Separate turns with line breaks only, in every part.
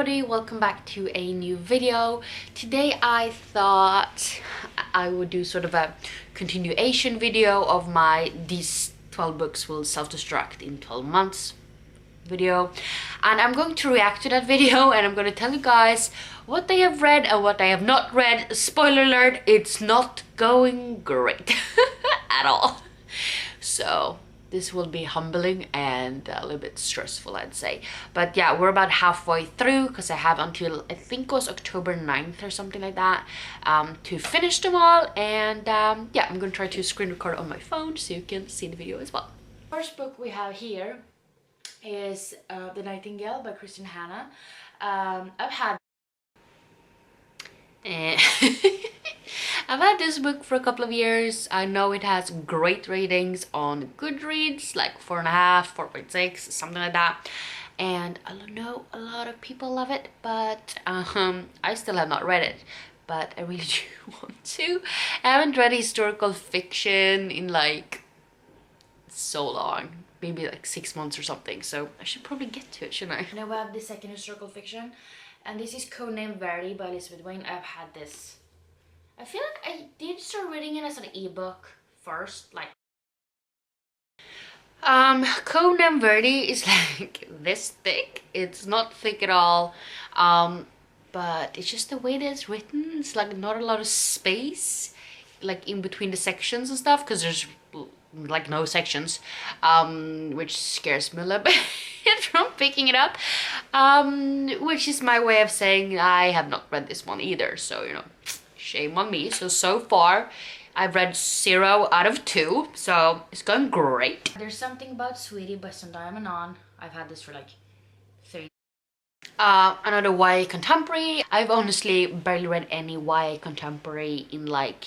everybody, welcome back to a new video. Today I thought I would do sort of a continuation video of my these 12 books will self-destruct in 12 months video, and I'm going to react to that video and I'm going to tell you guys what I have read and what I have not read. Spoiler alert, it's not going great at all. So this will be humbling and a little bit stressful, I'd say. But yeah, we're about halfway through because I have until I think it was October 9th or something like that to finish them all. And yeah, I'm gonna try to screen record on my phone so you can see the video as well. First book we have here is The Nightingale by Kristen Hanna. I've had I've had this book for a couple of years. I know it has great ratings on Goodreads, like 4.5, 4.6, something like that. And I know a lot of people love it, but I still have not read it. But I really do want to. I haven't read historical fiction in like so long. Maybe like 6 months or something. So I should probably get to it, shouldn't I? Now we have the second historical fiction. And this is Codenamed Verity by Elizabeth Wayne. I've had this. I feel like I did start reading it as an ebook first, like Codenamed Verity is like this thick. It's not thick at all, but it's just the way that it's written. It's like not a lot of space like in between the sections and stuff, because there's like no sections, which scares me a little bit from picking it up, which is my way of saying I have not read this one either, so you know, shame on me. So far I've read 0 out of 2, so it's going great. There's Something About Sweetie by Sundar Menon. I've had this for like 3. Another YA contemporary. I've honestly barely read any YA contemporary in like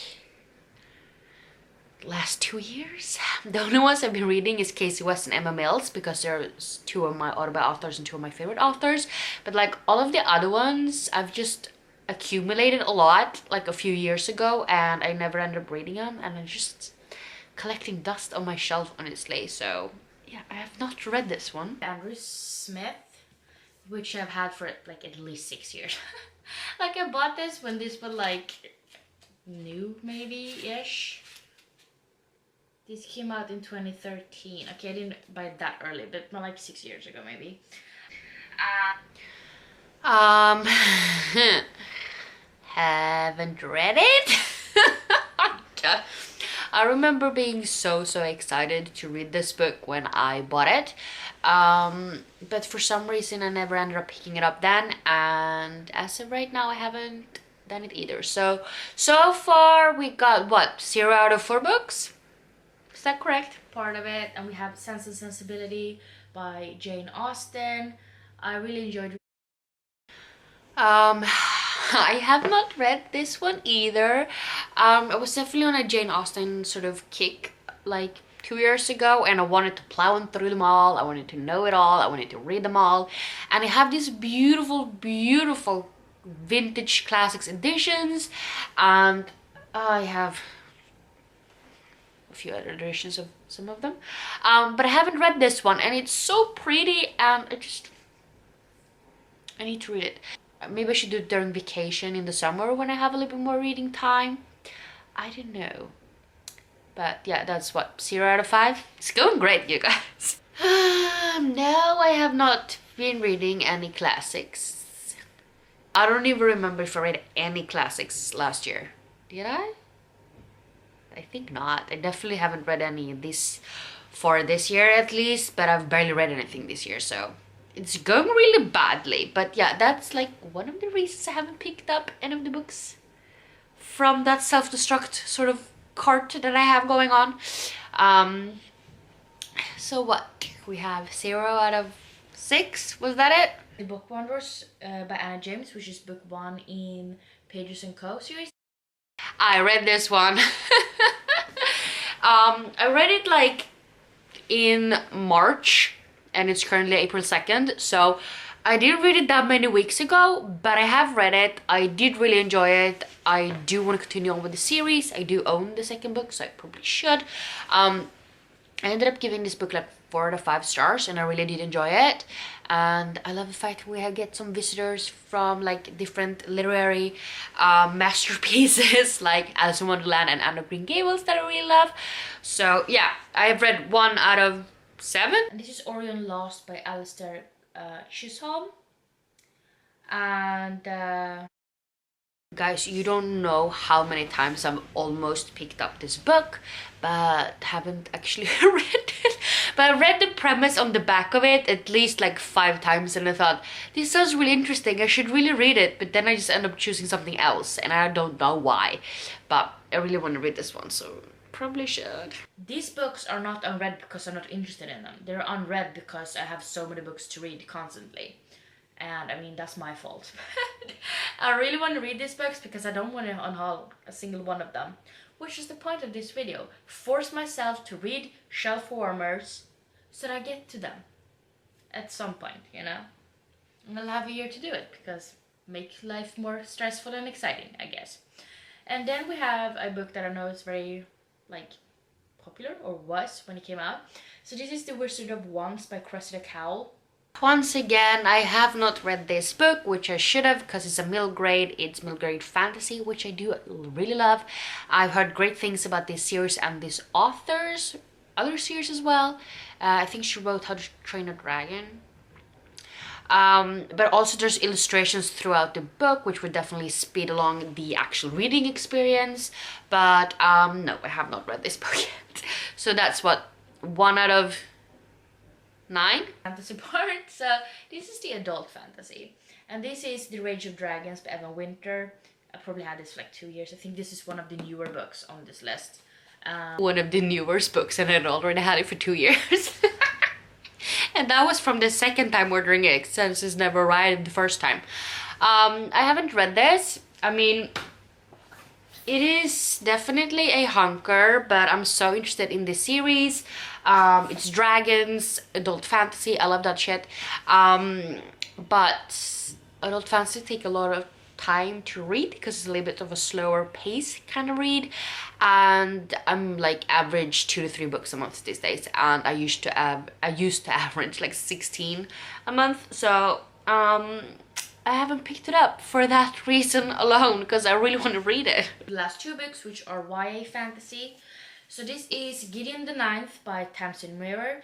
last 2 years. The only ones I've been reading is Casey West and Emma Mills, because they're 2 of my autobiography authors and 2 of my favorite authors. But like all of the other ones I've just accumulated a lot like a few years ago, and I never ended up reading them, and I'm just collecting dust on my shelf, honestly. So yeah, I have not read this one. Andrew Smith, which I've had for like at least 6 years. Like I bought this when this was like new, maybe-ish. This came out in 2013. Okay, I didn't buy it that early, but not like 6 years ago maybe. Haven't read it. I remember being so excited to read this book when I bought it, but for some reason I never ended up picking it up then, and as of right now I haven't done it either. So far we got what, 0 out of 4 books? Is that correct? Part of it. And we have Sense and Sensibility by Jane Austen. I really enjoyed. I have not read this one either. I was definitely on a Jane Austen sort of kick like 2 years ago, and I wanted to plow through them all. I wanted to know it all. I wanted to read them all. And I have these beautiful vintage classics editions, and I have a few other editions of some of them, but I haven't read this one, and it's so pretty, and I need to read it. Maybe I should do it during vacation in the summer when I have a little bit more reading time. I don't know, but yeah, that's what, 0 out of 5. It's going great, you guys. No, I have not been reading any classics. I don't even remember if I read any classics last year. Did I? I think not. I definitely haven't read any of this for this year at least, but I've barely read anything this year, so it's going really badly. But yeah, that's like one of the reasons I haven't picked up any of the books from that self-destruct sort of cart that I have going on. So what? We have 0 out of 6. Was that it? The Book Wanderers by Anna James, which is book 1 in Pages & Co. series. I read this one. I read it like in March, and it's currently April 2nd, so I didn't read it that many weeks ago, but I have read it. I did really enjoy it. I do want to continue on with the series. I do own the second book, so I probably should. I ended up giving this book like 4 out of 5 stars, and I really did enjoy it. And I love the fact that we get some visitors from like different literary masterpieces like Alice in Wonderland and Anne of Green Gables that I really love. So yeah, I have read 1 out of 7. And this is Orion Lost by Alistair Chisholm. And guys, you don't know how many times I've almost picked up this book, but haven't actually read it. But I read the premise on the back of it at least like 5 times, and I thought, this sounds really interesting, I should really read it. But then I just end up choosing something else, and I don't know why. But I really want to read this one, so probably should. These books are not unread because I'm not interested in them. They're unread because I have so many books to read constantly. And I mean, that's my fault. I really want to read these books because I don't want to unhaul a single one of them. Which is the point of this video. Force myself to read shelf warmers so that I get to them. At some point, you know. And I'll have a year to do it because make life more stressful and exciting, I guess. And then we have a book that I know is very, like, popular, or was when it came out. So this is The Wizard of Wands by Cressida Cowell. Once again, I have not read this book, which I should have because it's a middle grade. It's middle grade fantasy, which I do really love. I've heard great things about this series and this author's other series as well. I think she wrote How to Train a Dragon. But also there's illustrations throughout the book, which would definitely speed along the actual reading experience. But no, I have not read this book yet. So that's what, 1 out of 9 fantasy part. So this is the adult fantasy, and this is The Rage of Dragons by Evan Winter. I probably had this for like 2 years. I think this is one of the newer books on this list. One of the newest books, and I'd already had it for 2 years. And that was from the second time ordering it, since it's never arrived the first time. I haven't read this. I mean, it is definitely a hunker, but I'm so interested in this series. It's dragons, adult fantasy, I love that shit. But adult fantasy take a lot of time to read because it's a little bit of a slower pace kind of read, and I'm like average 2 to 3 books a month these days, and I used to average like 16 a month. So I haven't picked it up for that reason alone, because I really want to read it. The last 2 books, which are YA fantasy. So this is Gideon the Ninth by Tamsin Muir.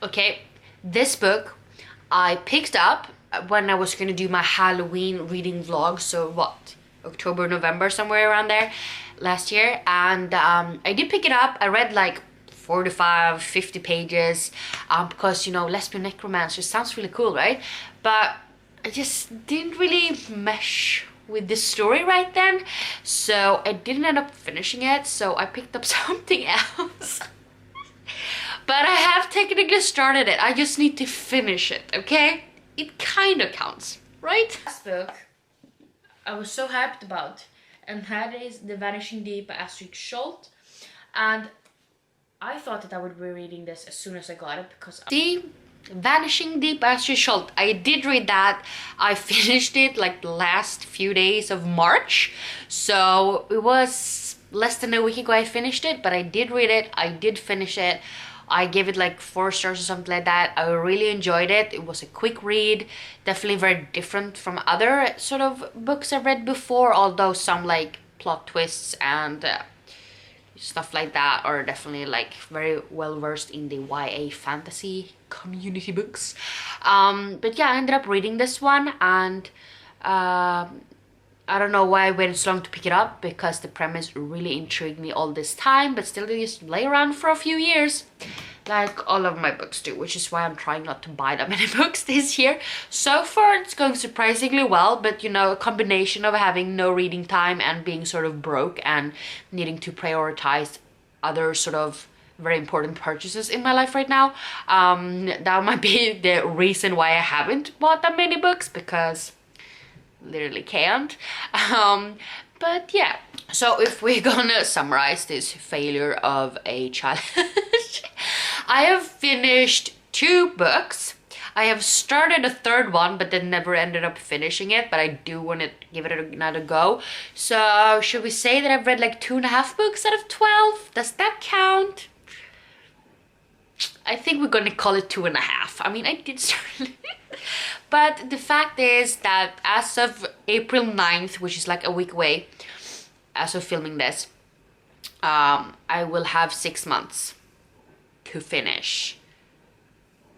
Okay, this book I picked up when I was gonna do my Halloween reading vlog. So what, October, November, somewhere around there last year. And I did pick it up. I read like 45, 50 pages because, you know, lesbian necromancer sounds really cool, right? But I just didn't really mesh with the story right then, so I didn't end up finishing it, so I picked up something else. But I have technically started it, I just need to finish it, okay? It kind of counts, right? Last book I was so hyped about, and that is The Vanishing Deep by Astrid Scholt. And I thought that I would be reading this as soon as I got it, because Vanishing Deep by Astrid Scholt. I did read that. I finished it like the last few days of March. So it was less than a week ago I finished it, but I did read it. I did finish it. I gave it like 4 stars or something like that. I really enjoyed it. It was a quick read. Definitely very different from other sort of books I've read before, although some like plot twists and stuff like that are definitely like very well versed in the YA fantasy community books. But yeah, I ended up reading this one, and I don't know why I waited so long to pick it up, because the premise really intrigued me all this time, but still they just lay around for a few years, like all of my books do, which is why I'm trying not to buy that many books this year. So far it's going surprisingly well, but you know, a combination of having no reading time and being sort of broke and needing to prioritize other sort of very important purchases in my life right now, that might be the reason why I haven't bought that many books, because literally can't. But yeah, so if we're gonna summarize this failure of a challenge, I have finished 2 books. I have started a 3rd one, but then never ended up finishing it, but I do want to give it another go. So should we say that I've read like 2.5 books out of 12? Does that count? I think we're gonna call it 2.5. I mean, I did start. But the fact is that as of April 9th, which is like a week away, as of filming this, I will have 6 months to finish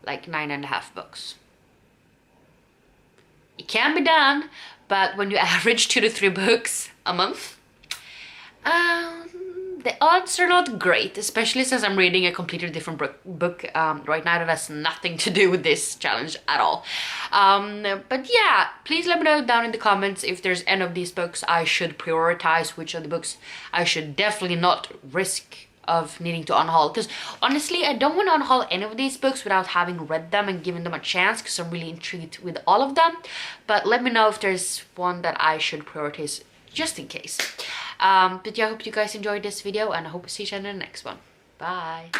like 9.5 books. It can be done, but when you average 2 to 3 books a month, the odds are not great, especially since I'm reading a completely different book right now that has nothing to do with this challenge at all. But yeah, please let me know down in the comments if there's any of these books I should prioritize, which are the books I should definitely not risk of needing to unhaul, because honestly I don't want to unhaul any of these books without having read them and given them a chance, because I'm really intrigued with all of them. But let me know if there's one that I should prioritize just in case. But yeah, I hope you guys enjoyed this video, and I hope to see you in the next one. Bye.